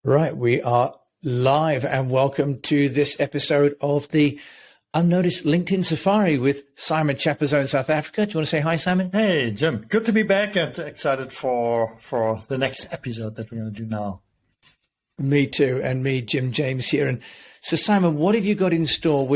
Right, we are live and welcome to this episode of the Unnoticed LinkedIn Safari with Simon Chapazone, South Africa. Do you want to say hi, Simon? Hey, Jim. Good to be back and excited for the next episode that we're going to do now. Me too, and me, Jim James here. And so, Simon, what have you got in store?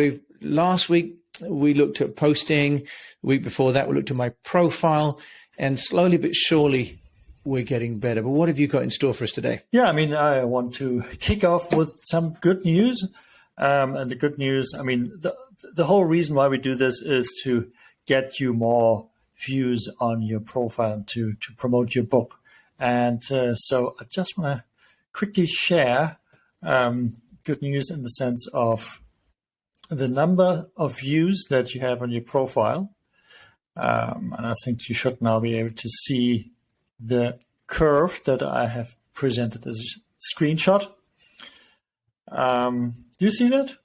Last week we looked at posting. The week before that we looked at my profile, and slowly but surely we're getting better. But what have you got in store for us today? Yeah, I want to kick off with some good news. And the good news, the whole reason why we do this is to get you more views on your profile to promote your book. And so I just want to quickly share good news in the sense of the number of views that you have on your profile. And I think you should now be able to see the curve that I have presented as a screenshot. Do you see that?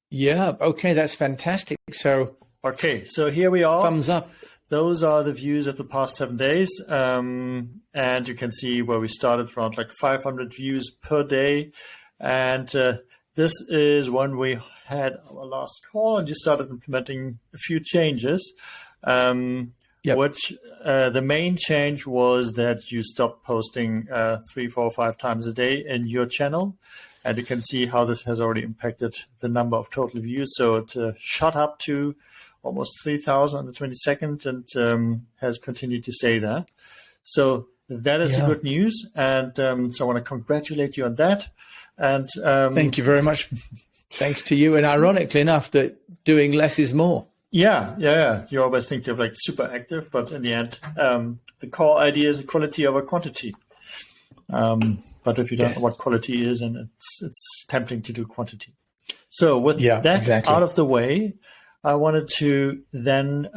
Yeah. Okay. That's fantastic. So here we are. Thumbs up. Those are the views of the past 7 days. And you can see where we started around like 500 views per day. And this is when we had our last call and you started implementing a few changes. Which the main change was that you stopped posting 3, 4, 5 times a day in your channel. And you can see how this has already impacted the number of total views. So it shot up to almost 3,000 on the 22nd and has continued to stay there. So that is the good news. And so I want to congratulate you on that. And thank you very much. Thanks to you. And ironically enough, that doing less is more. Yeah. You always think you're like super active, but in the end, the core idea is quality over quantity. But if you don't know what quality is, and it's tempting to do quantity. So with that out of the way, I wanted to then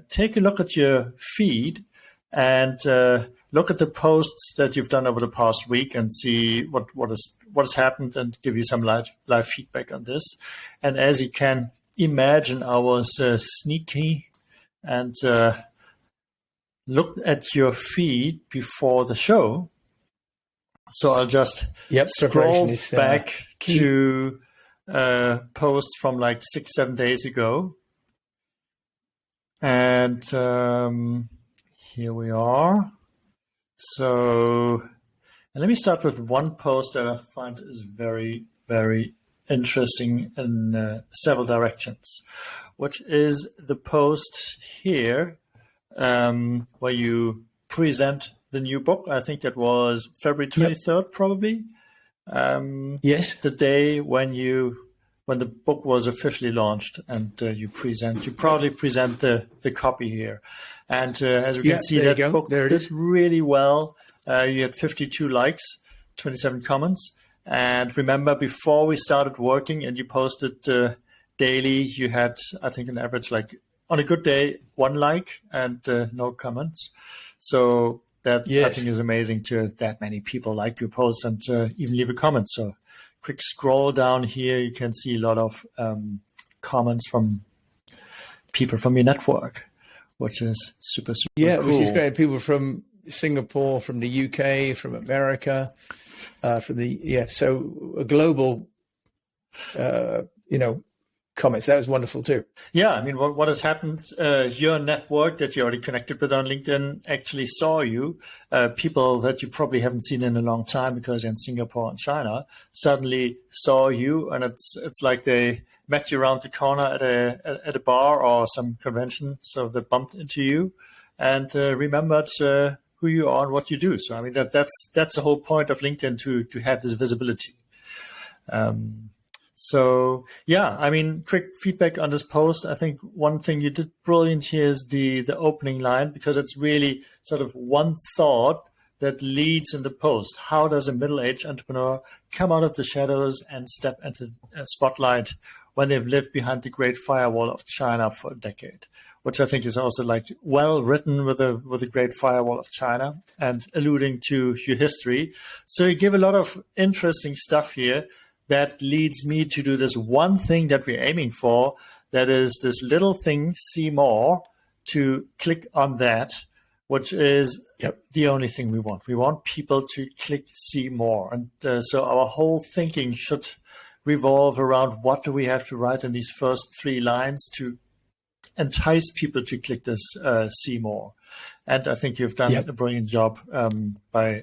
take a look at your feed and look at the posts that you've done over the past week and see what has happened and give you some live feedback on this. And as you can imagine, I was sneaky and looked at your feed before the show. So I'll just scroll back to posts from like 6-7 days ago. And here we are. So and let me start with one post that I find is very, very interesting in several directions, which is the post here where you present the new book. I think that was February 23rd, probably. Yes. The day when the book was officially launched, and you proudly present the copy here. And as we can see, that book did really well. You had 52 likes, 27 comments. And remember, before we started working and you posted daily, you had, I think, an average, like on a good day, 1 like and no comments. So that I think is amazing to have that many people like your post and even leave a comment. So quick scroll down here, you can see a lot of comments from people from your network, which is super cool. Which is great. People from Singapore, from the UK, from America, so a global, comments. That was wonderful too. Yeah, what has happened? Your network that you already connected with on LinkedIn actually saw you. People that you probably haven't seen in a long time because they're in Singapore and China suddenly saw you, and it's like they met you around the corner at a bar or some convention. So they bumped into you and remembered who you are and what you do. So that's the whole point of LinkedIn to have this visibility. Quick feedback on this post. I think one thing you did brilliant here is the opening line, because it's really sort of one thought that leads in the post. How does a middle-aged entrepreneur come out of the shadows and step into a spotlight when they've lived behind the Great Firewall of China for a decade? Which I think is also like well written with a Great Firewall of China and alluding to your history. So you give a lot of interesting stuff here that leads me to do this one thing that we're aiming for. That is this little thing, see more, to click on that which is the only thing we want. We want people to click see more. And so our whole thinking should revolve around what do we have to write in these first 3 lines to entice people to click this see more. And I think you've done a brilliant job by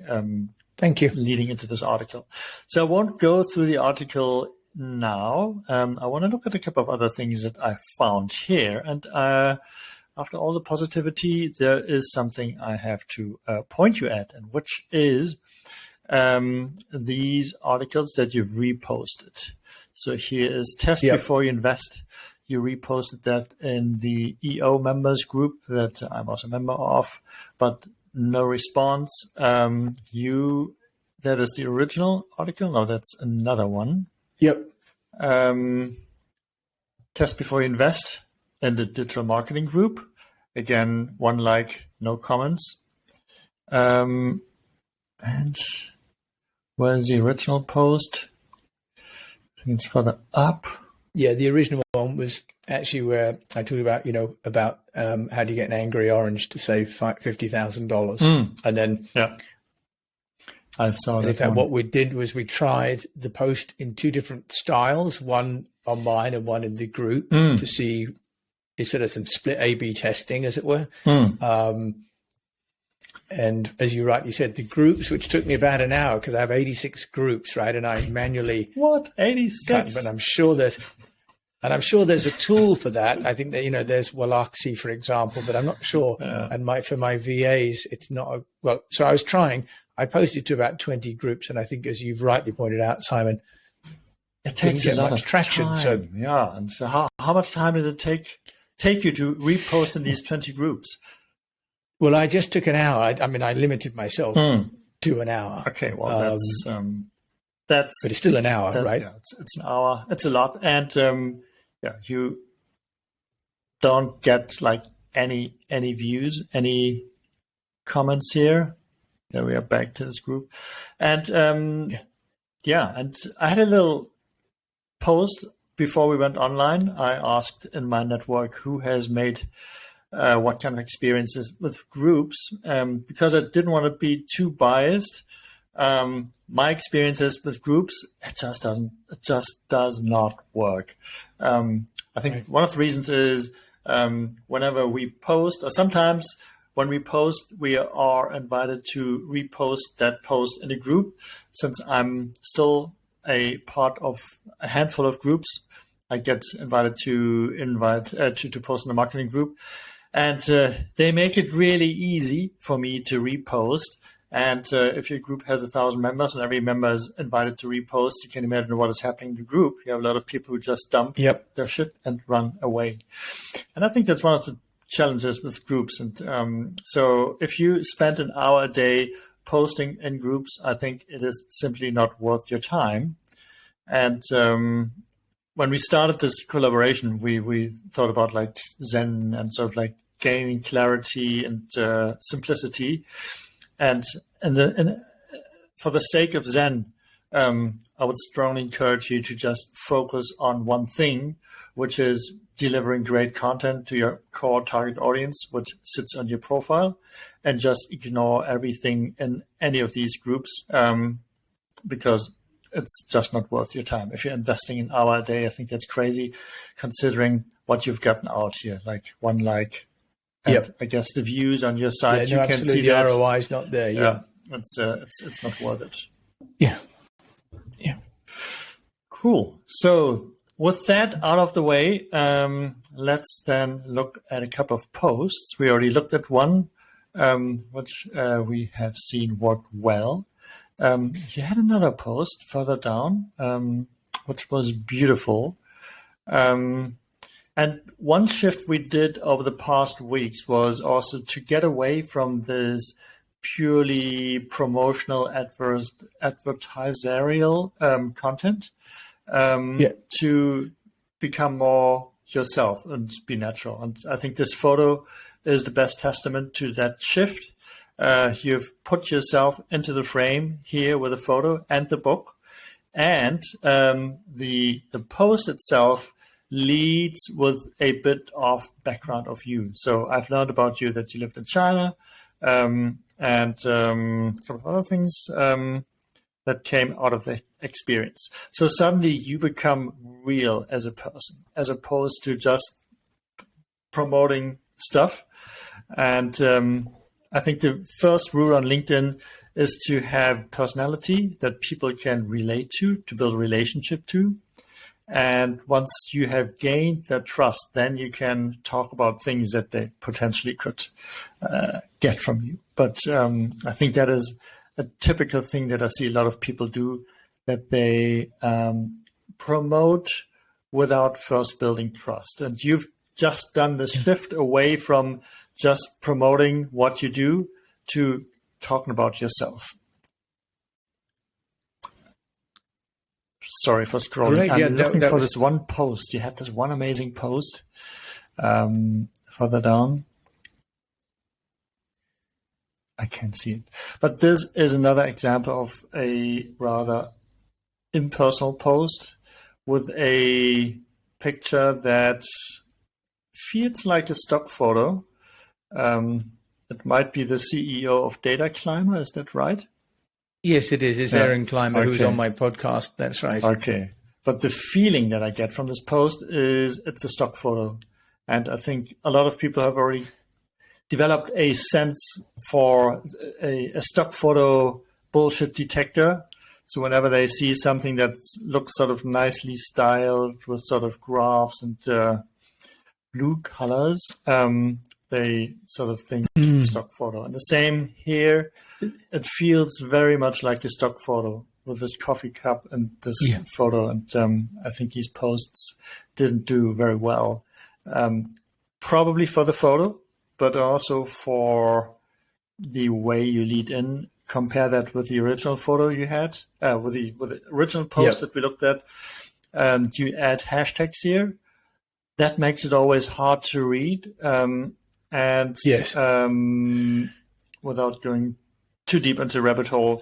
thank you leading into this article. So I won't go through the article now. I want to look at a couple of other things that I found here. And after all the positivity, there is something I have to point you at, and which is these articles that you've reposted. So here is Test Before You Invest. You reposted that in the EO members group that I'm also a member of, but no response. That is the original article. No, that's another one. Yep. Test Before You Invest in the digital marketing group. Again, 1 like, no comments. And where's the original post? I think it's further up. Yeah, the original one was actually where I talked about, about how do you get an angry orange to save $50,000. And then I saw that. In fact, what we did was we tried the post in 2 different styles, one on mine and one in the group to see, instead of some split A/B testing, as it were. And as you rightly said, the groups, which took me about an hour because I have 86 groups, right? And I manually 86? But I'm sure there's a tool for that. I think that there's Wallaxy, for example, but I'm not sure. And for my VAs, it's not so I was trying. I posted to about 20 groups, and I think, as you've rightly pointed out, Simon, it takes a lot of traction. Time. So and so how much time did it take you to repost in these 20 groups? Well, I just took an hour. I limited myself to an hour. Okay, well, that's but it's still an hour, right? Yeah, it's an hour. It's a lot, and you don't get like any views, any comments here. There we are back to this group, and and I had a little post before we went online. I asked in my network who has made what kind of experiences with groups, because I didn't want to be too biased. My experiences with groups, it just does not work. I think one of the reasons is whenever we post, or sometimes when we post, we are invited to repost that post in a group. Since I'm still a part of a handful of groups, I get invited to post in the marketing group. And they make it really easy for me to repost. And if your group has 1,000 members and every member is invited to repost, you can imagine what is happening in the group. You have a lot of people who just dump their shit and run away. And I think that's one of the challenges with groups. And so if you spend an hour a day posting in groups, I think it is simply not worth your time. And when we started this collaboration, we thought about like Zen and sort of like gaining clarity and simplicity. And for the sake of Zen, I would strongly encourage you to just focus on one thing, which is delivering great content to your core target audience, which sits on your profile, and just ignore everything in any of these groups, because it's just not worth your time. If you're investing an hour a day, I think that's crazy, considering what you've gotten out here, like 1 like. And I guess the views on your site, you can see the that ROI is not there. It's not worth it. Yeah. Cool. So with that out of the way, let's then look at a couple of posts. We already looked at one, which we have seen work well. You had another post further down, which was beautiful. And one shift we did over the past weeks was also to get away from this purely promotional advertiserial content to become more yourself and be natural. And I think this photo is the best testament to that shift. You've put yourself into the frame here with the photo and the book, and the post itself leads with a bit of background of you. So I've learned about you that you lived in China, and a couple of other things that came out of the experience. So suddenly you become real as a person, as opposed to just promoting stuff. And I think the first rule on LinkedIn is to have personality that people can relate to build a relationship to. And once you have gained that trust, then you can talk about things that they potentially could get from you. But I think that is a typical thing that I see a lot of people do, that they promote without first building trust. And you've just done this shift away from just promoting what you do to talking about yourself. Sorry for scrolling. I'm looking for this one post. You had this one amazing post further down. I can't see it. But this is another example of a rather impersonal post with a picture that feels like a stock photo. It might be the CEO of Data Climber. Is that right? Yes, it is. It's Aaron Climber, who's on my podcast. That's right. Okay. But the feeling that I get from this post is it's a stock photo. And I think a lot of people have already developed a sense for a stock photo bullshit detector. So whenever they see something that looks sort of nicely styled with sort of graphs and blue colors, they sort of think stock photo. And the same here. It feels very much like a stock photo with this coffee cup and this photo. And I think these posts didn't do very well. Probably for the photo, but also for the way you lead in. Compare that with the original photo you had, with the original post that we looked at. You add hashtags here. That makes it always hard to read. Without going too deep into the rabbit hole,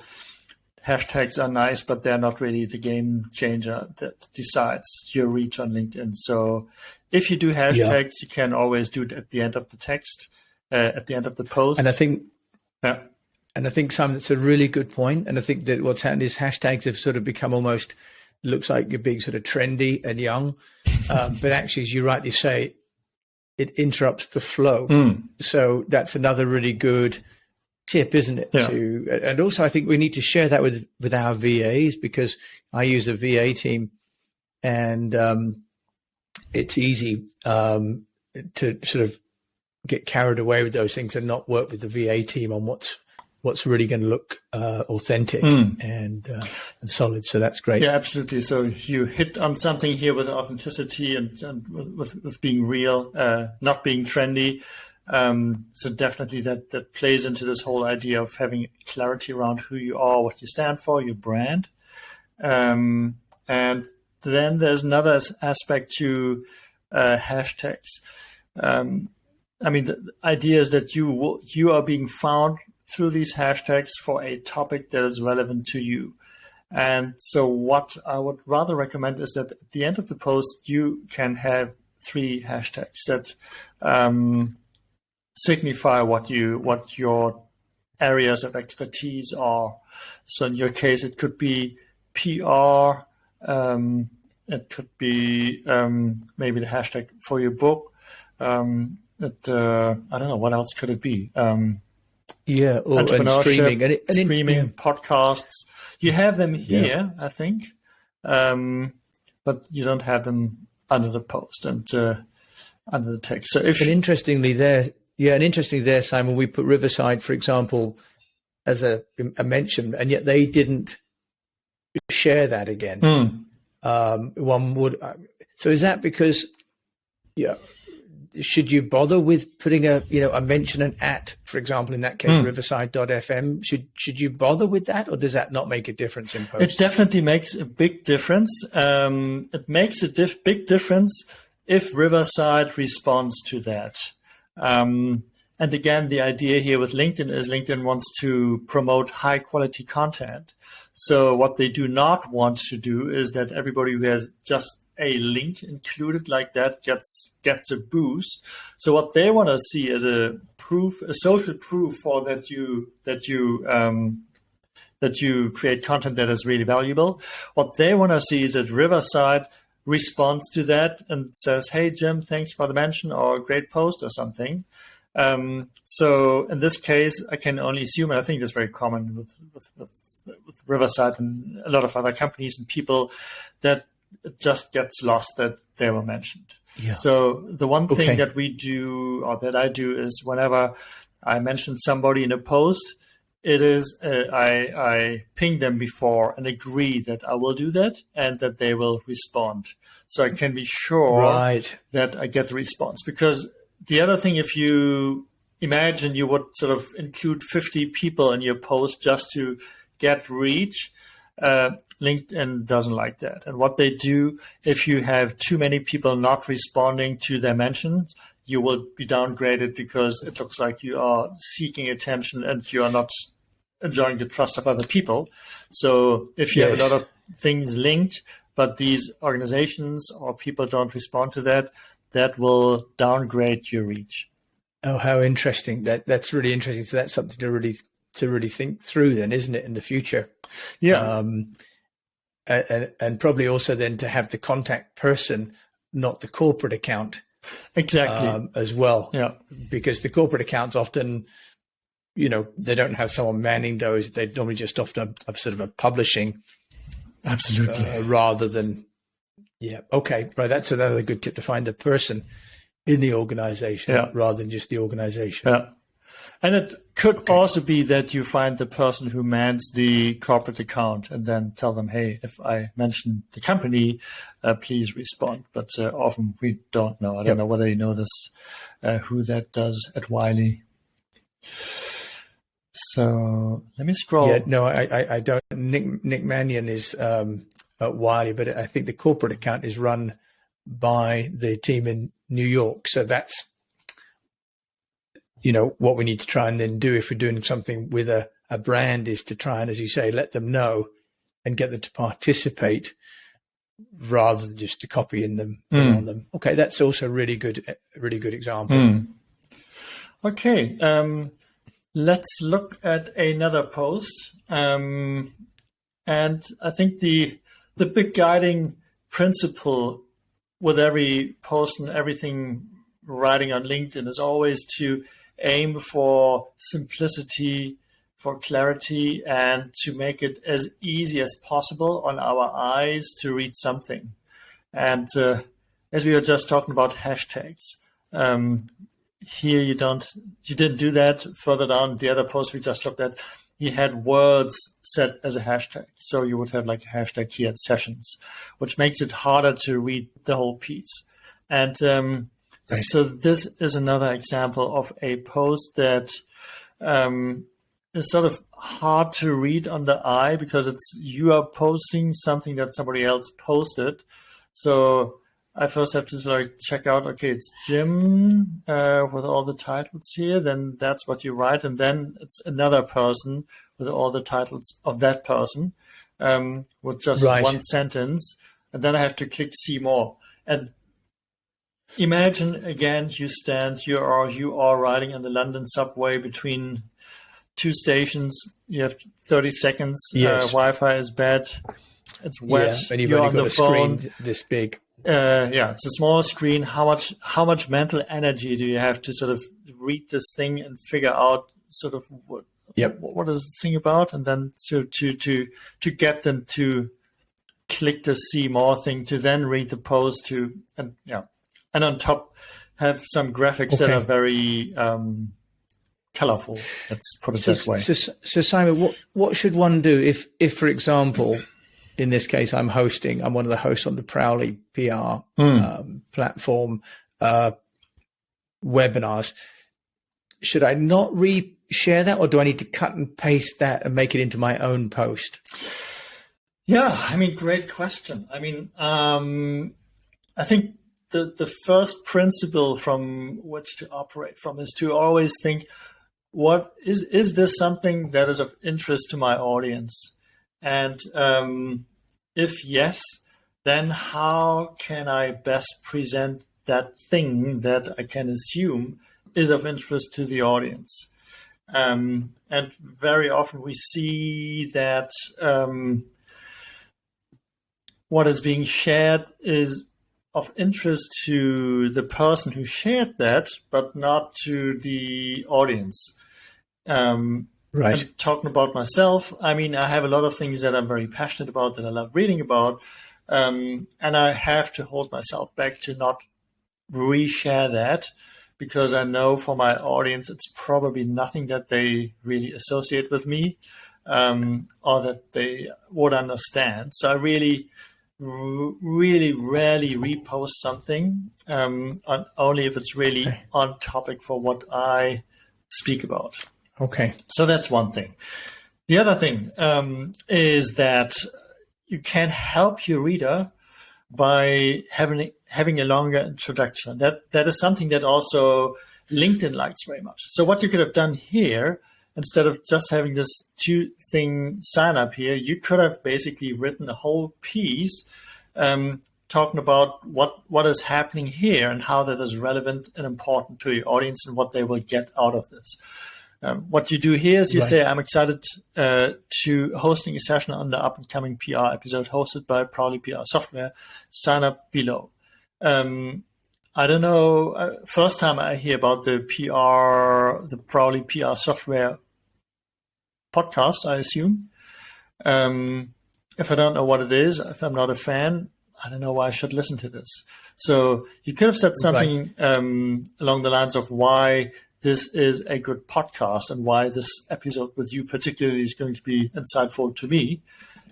hashtags are nice, but they're not really the game changer that decides your reach on LinkedIn. So if you do hashtags, you can always do it at the end of the text, at the end of the post. And I think, Simon, that's a really good point. And I think that what's happened is hashtags have sort of become almost, looks like you're being sort of trendy and young. But actually, as you rightly say, it interrupts the flow. So that's another really good tip, isn't it? And also I think we need to share that with our VAs, because I use a VA team, and it's easy to sort of get carried away with those things and not work with the VA team on what's really going to look authentic and solid. So that's great. Yeah, absolutely. So you hit on something here with authenticity and with being real, not being trendy. So definitely that plays into this whole idea of having clarity around who you are, what you stand for, your brand. And then there's another aspect to hashtags. I mean, the idea is that you are being found through these hashtags for a topic that is relevant to you. And so what I would rather recommend is that at the end of the post, you can have 3 hashtags that signify what your areas of expertise are. So in your case, it could be PR, it could be maybe the hashtag for your book. I don't know, what else could it be? Or streaming, streaming, podcasts. You have them here, I think, but you don't have them under the post and under the text. So interestingly there, Simon, we put Riverside, for example, as a mention, and yet they didn't share that again. One would. So is that because, should you bother with putting a mention an at, for example, in that case, riverside.fm? Should you bother with that, or does that not make a difference in post? It definitely makes a big difference. It makes a big difference if Riverside responds to that. And again, the idea here with LinkedIn is LinkedIn wants to promote high quality content. So what they do not want to do is that everybody who has just a link included like that gets a boost. So what they want to see is a social proof for that you create content that is really valuable. What they want to see is that Riverside responds to that and says, "Hey Jim, thanks for the mention," or "a great post," or something. So in this case, I can only assume, and I think that's very common with Riverside and a lot of other companies and people, that it just gets lost that they were mentioned. Yeah. So the one thing that we do, or that I do, is whenever I mention somebody in a post, it is I ping them before and agree that I will do that and that they will respond. So I can be sure that I get the response. Because the other thing, if you imagine you would sort of include 50 people in your post just to get reach, LinkedIn doesn't like that. And what they do, if you have too many people not responding to their mentions, you will be downgraded because it looks like you are seeking attention and you are not enjoying the trust of other people. So if you have a lot of things linked, but these organizations or people don't respond to that, that will downgrade your reach. Oh, how interesting! That's really interesting. So that's something to really think through, then, isn't it, in the future? Yeah. And probably also then to have the contact person, not the corporate account, exactly, as well. Yeah, because the corporate accounts often, they don't have someone manning those. They normally just often a sort of a publishing, absolutely, rather than. Yeah. Okay. Right. That's another good tip, to find the person in the organization rather than just the organization. Yeah. And it could also be that you find the person who mans the corporate account and then tell them, "Hey, if I mention the company, please respond." But often we don't know. I don't know whether you know this, who that does at Wiley. So let me scroll. Yeah, no, I don't. Nick Mannion is at Wiley, but I think the corporate account is run by the team in New York. So that's, what we need to try and then do if we're doing something with a brand, is to try and, as you say, let them know and get them to participate rather than just to copy in them on them. Okay, that's also a really good example. Okay, let's look at another post. And I think the big guiding principle with every post and everything writing on LinkedIn is always to aim for simplicity, for clarity, and to make it as easy as possible on our eyes to read something. And as we were just talking about hashtags, here you didn't do that. Further down, the other post we just looked at, he had words set as a hashtag. So you would have like a hashtag here at sessions, which makes it harder to read the whole piece. And so this is another example of a post that is sort of hard to read on the eye because you are posting something that somebody else posted. So I first have to check out, okay, it's Jim with all the titles here, then that's what you write. And then it's another person with all the titles of that person with just one sentence. And then I have to click see more. And imagine again, you are riding on the London subway between two stations. You have 30 seconds. Wi-Fi is bad. It's wet. And you've only got a screen this big. It's a small screen. How much mental energy do you have to sort of read this thing and figure out sort of what is the thing about, and then to get them to click the see more thing, to then read the post, and on top have some graphics that are very colorful. Let's put it that way. So Simon, what should one do if for example, in this case, I'm one of the hosts on the Prowly PR platform webinars. Should I not share that, or do I need to cut and paste that and make it into my own post? Yeah, great question. I think the first principle from which to operate from is to always think, what is this something that is of interest to my audience? And if yes, then how can I best present that thing that I can assume is of interest to the audience? And very often we see that what is being shared is of interest to the person who shared that, but not to the audience. Right. And talking about myself, I mean, I have a lot of things that I'm very passionate about, that I love reading about, and I have to hold myself back to not reshare that, because I know for my audience it's probably nothing that they really associate with me, or that they would understand. So I really rarely repost something, only if it's really on topic for what I speak about. Okay. So that's one thing. The other thing is that you can help your reader by having a longer introduction. That is something that also LinkedIn likes very much. So what you could have done here, instead of just having this 2-thing sign up here, you could have basically written a whole piece talking about what is happening here and how that is relevant and important to your audience and what they will get out of this. What you do here is you say, I'm excited to hosting a session on the up-and-coming PR episode hosted by Proudly PR Software. Sign up below. I don't know, first time I hear about the Proudly PR Software podcast, I assume. If I don't know what it is, if I'm not a fan, I don't know why I should listen to this. So you could have said something along the lines of why this is a good podcast and why this episode with you particularly is going to be insightful to me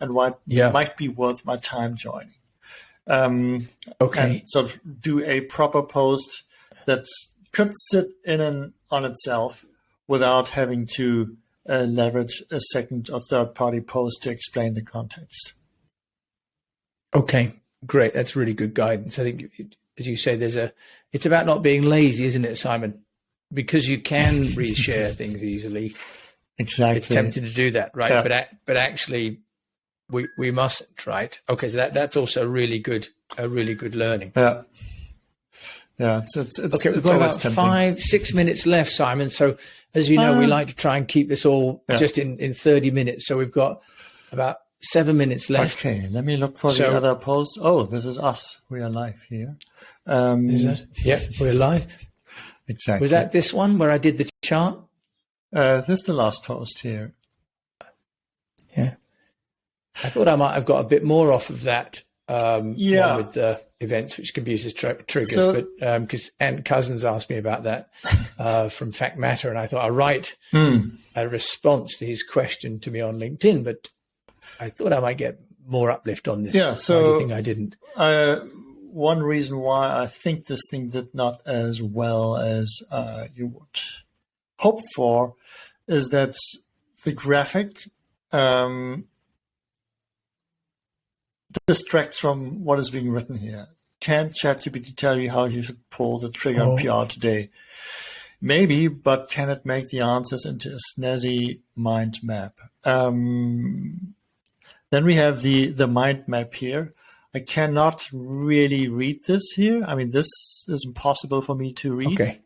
and why it might be worth my time joining. And sort of do a proper post that could sit in and on itself without having to leverage a second or third party post to explain the context. Okay, great. That's really good guidance. I think, as you say, it's about not being lazy, isn't it, Simon? Because you can reshare things easily. Exactly. It's tempting to do that, right? Yeah. But actually we mustn't, right? Okay, so that's also a really good learning. Yeah. Yeah. It's okay, we've got about 5-6 minutes left, Simon. So as you know, we like to try and keep this all just in 30 minutes. So we've got about 7 minutes left. Okay, let me look for the other post. Oh, this is us. We are live here. Is it? Yeah, we're live. Exactly. Was that this one where I did the chart? This is the last post here. Yeah. I thought I might have got a bit more off of that one with the events, which can be used as triggers. But because Ant Cousins asked me about that from Fact Matter, and I thought I'd write a response to his question to me on LinkedIn, but I thought I might get more uplift on this. Yeah, so why do you think I didn't? One reason why I think this thing did not as well as you would hope for is that the graphic distracts from what is being written here. Can ChatGPT tell you how you should pull the trigger on PR today? Maybe, but can it make the answers into a snazzy mind map? Then we have the mind map here. I cannot really read this here. I mean, this is impossible for me to read. Okay.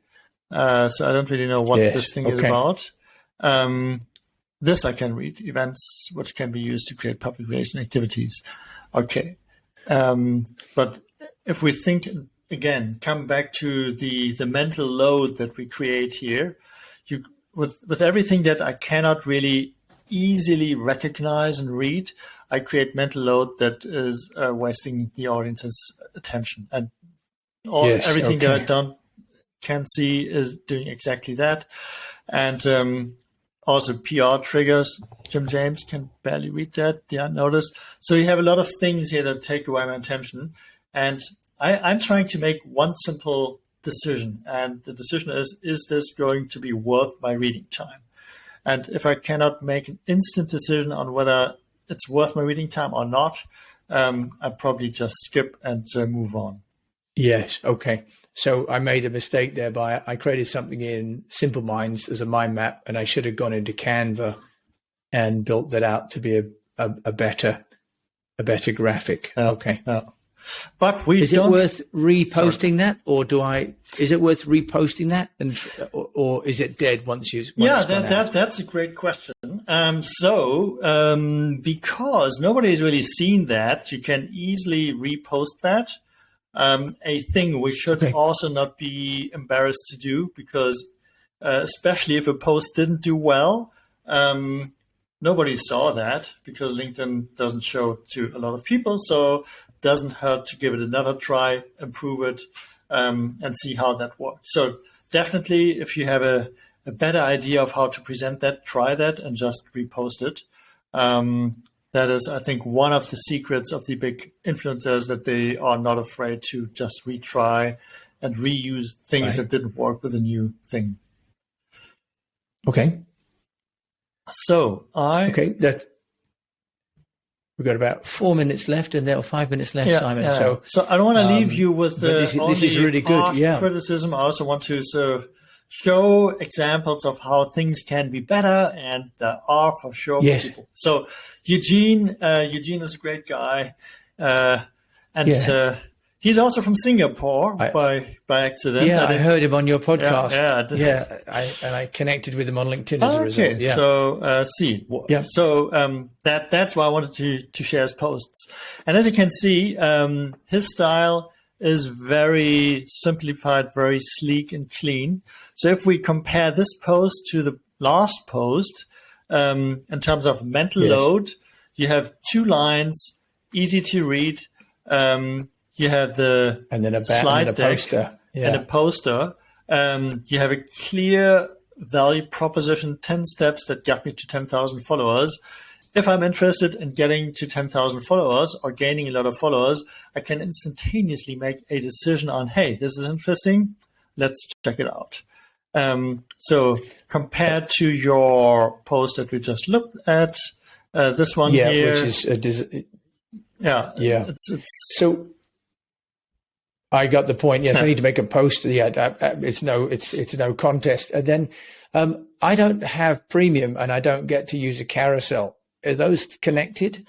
So I don't really know what this thing is about. This I can read. Events which can be used to create public relation activities. Okay. But if we think, again, come back to the mental load that we create here, with everything that I cannot really easily recognize and read, I create mental load that is wasting the audience's attention, and everything that I can't see is doing exactly that. And also PR triggers. Jim James can barely read that, the unnoticed. So you have a lot of things here that take away my attention, and I'm trying to make one simple decision, and the decision is this going to be worth my reading time? And if I cannot make an instant decision on whether it's worth my reading time or not, I probably just skip and move on. Yes. Okay. So I made a mistake there by I created something in Simple Minds as a mind map, and I should have gone into Canva and built that out to be a better graphic. Okay. But is it worth reposting that, or is it worth reposting that, or is it dead once you? That's a great question. Because nobody's really seen that, you can easily repost that. A thing we should also not be embarrassed to do, because especially if a post didn't do well, nobody saw that because LinkedIn doesn't show to a lot of people. So doesn't hurt to give it another try, improve it, and see how that works. So definitely, if you have a better idea of how to present that, try that and just repost it. That is, I think, one of the secrets of the big influencers, that they are not afraid to just retry and reuse things that didn't work with a new thing. Okay. So we've got about 4 minutes left, and there are 5 minutes left, Simon. Yeah. So I don't want to leave you with this is really good. Criticism. I also want to sort of show examples of how things can be better, and there are for sure people. So Eugene is a great guy, and he's also from Singapore by accident. Yeah, I heard him on your podcast. I connected with him on LinkedIn as a result. Yeah. So that's why I wanted to share his posts. And as you can see, his style is very simplified, very sleek and clean. So if we compare this post to the last post, in terms of mental load, you have 2 lines, easy to read. You have the slide deck poster. And a poster. You have a clear value proposition, 10 steps that got me to 10,000 followers. If I'm interested in getting to 10,000 followers or gaining a lot of followers, I can instantaneously make a decision on, hey, this is interesting. Let's check it out. So compared to your post that we just looked at, this one here, which is so. I got the point. Yes, I need to make a post. It's no contest. And then I don't have premium, and I don't get to use a carousel. Are those connected?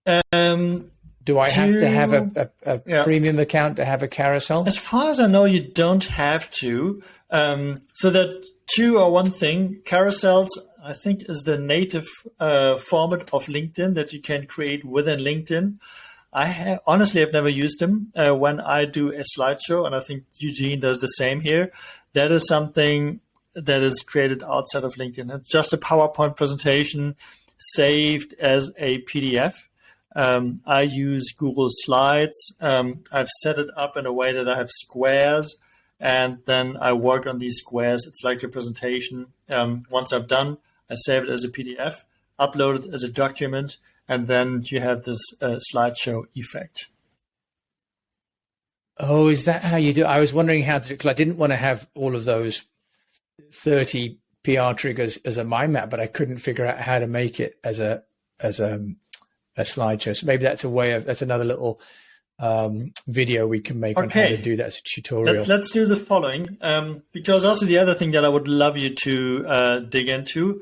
Do I have to have a premium account to have a carousel? As far as I know, you don't have to. So that 2 are one thing. Carousels, I think, is the native format of LinkedIn that you can create within LinkedIn. Honestly, I've never used them when I do a slideshow, and I think Eugene does the same here. That is something that is created outside of LinkedIn. It's just a PowerPoint presentation saved as a PDF. I use Google Slides. I've set it up in a way that I have squares, and then I work on these squares. It's like a presentation. Once I'm done, I save it as a PDF, upload it as a document, and then you have this slideshow effect. Oh, is that how you do it? I was wondering how to do it, because I didn't want to have all of those 30 PR triggers as a mind map, but I couldn't figure out how to make it as a slideshow. So maybe that's another little video we can make on how to do that as a tutorial. Let's do the following, because also the other thing that I would love you to dig into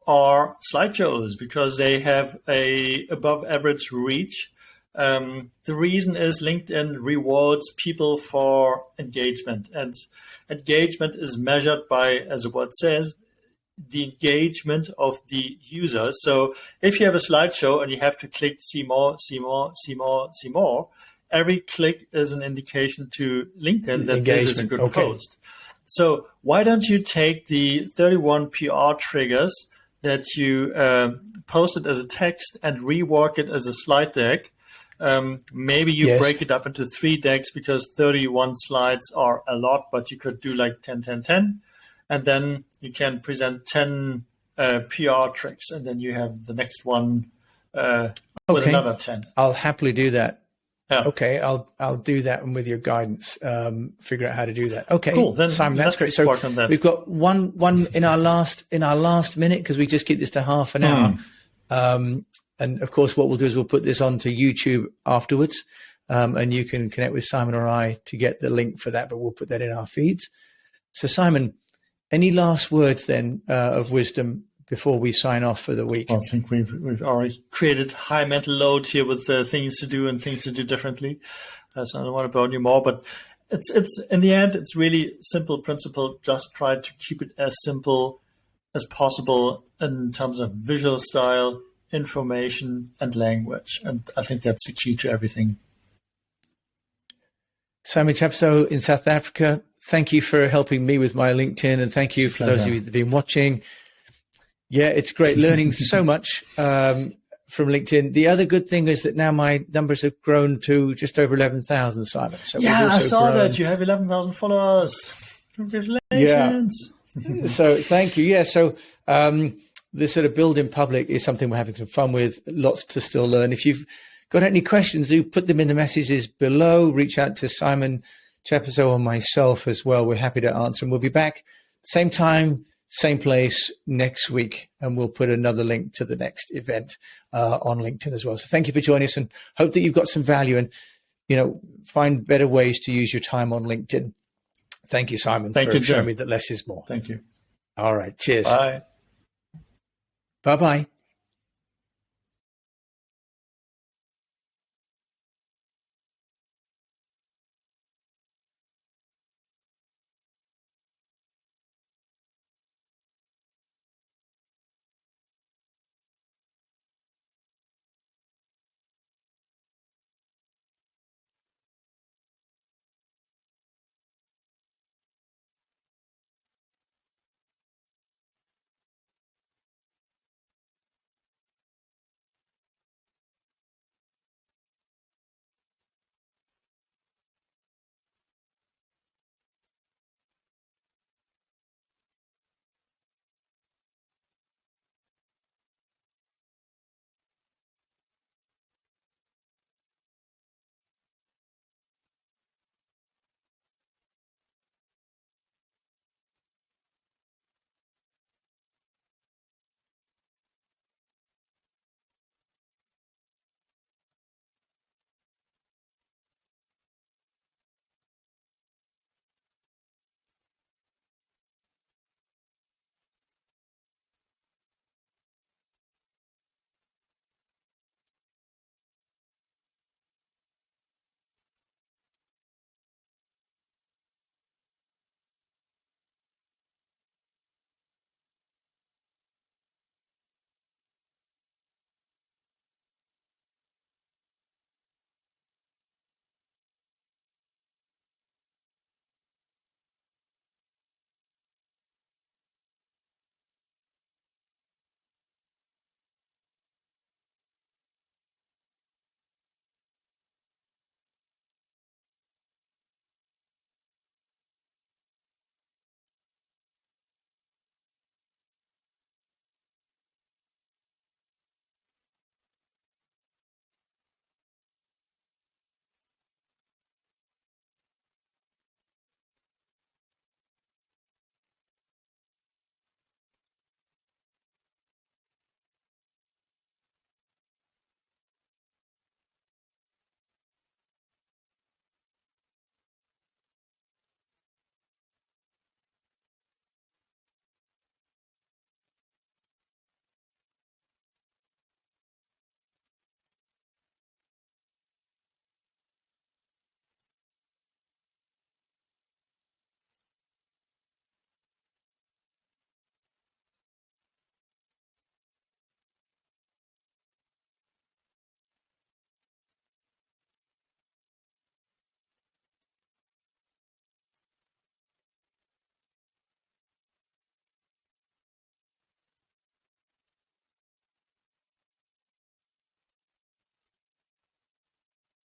are slideshows, because they have a above average reach. The reason is LinkedIn rewards people for engagement, and engagement is measured by, as the word says, the engagement of the user. So if you have a slideshow and you have to click see more, see more, see more, see more, every click is an indication to LinkedIn that this is a good post. So why don't you take the 31 PR triggers that you posted as a text and rework it as a slide deck? Maybe you break it up into 3 decks, because 31 slides are a lot, but you could do like 10, 10, 10. And then you can present 10 PR tricks, and then you have the next one with another 10. I'll happily do that. Yeah. Okay, I'll do that, and with your guidance, figure out how to do that. Okay, cool. Then Simon, that's great. So we've got one in our last minute, because we just keep this to half an hour. And of course, what we'll do is we'll put this onto YouTube afterwards, and you can connect with Simon or I to get the link for that. But we'll put that in our feeds. So Simon, any last words then of wisdom before we sign off for the week? Well, I think we've already created high mental load here with things to do and things to do differently. So I don't want to burn you more, but it's in the end, it's really simple principle. Just try to keep it as simple as possible in terms of visual style, information, and language. And I think that's the key to everything. Simon Chapso in South Africa, thank you for helping me with my LinkedIn, and thank you for those of you that have been watching. Yeah, it's great learning so much from LinkedIn. The other good thing is that now my numbers have grown to just over 11,000, Simon. So yeah, I saw that. You have 11,000 followers. Congratulations. Yeah. So thank you. Yeah, so this sort of build in public is something we're having some fun with. Lots to still learn. If you've got any questions, do put them in the messages below. Reach out to Simon Chapso or myself as well. We're happy to answer. And we'll be back same time, same place next week. And we'll put another link to the next event on LinkedIn as well. So thank you for joining us, and hope that you've got some value and, find better ways to use your time on LinkedIn. Thank you, Simon, for showing me that less is more. Thank you. All right. Cheers. Bye. Bye-bye.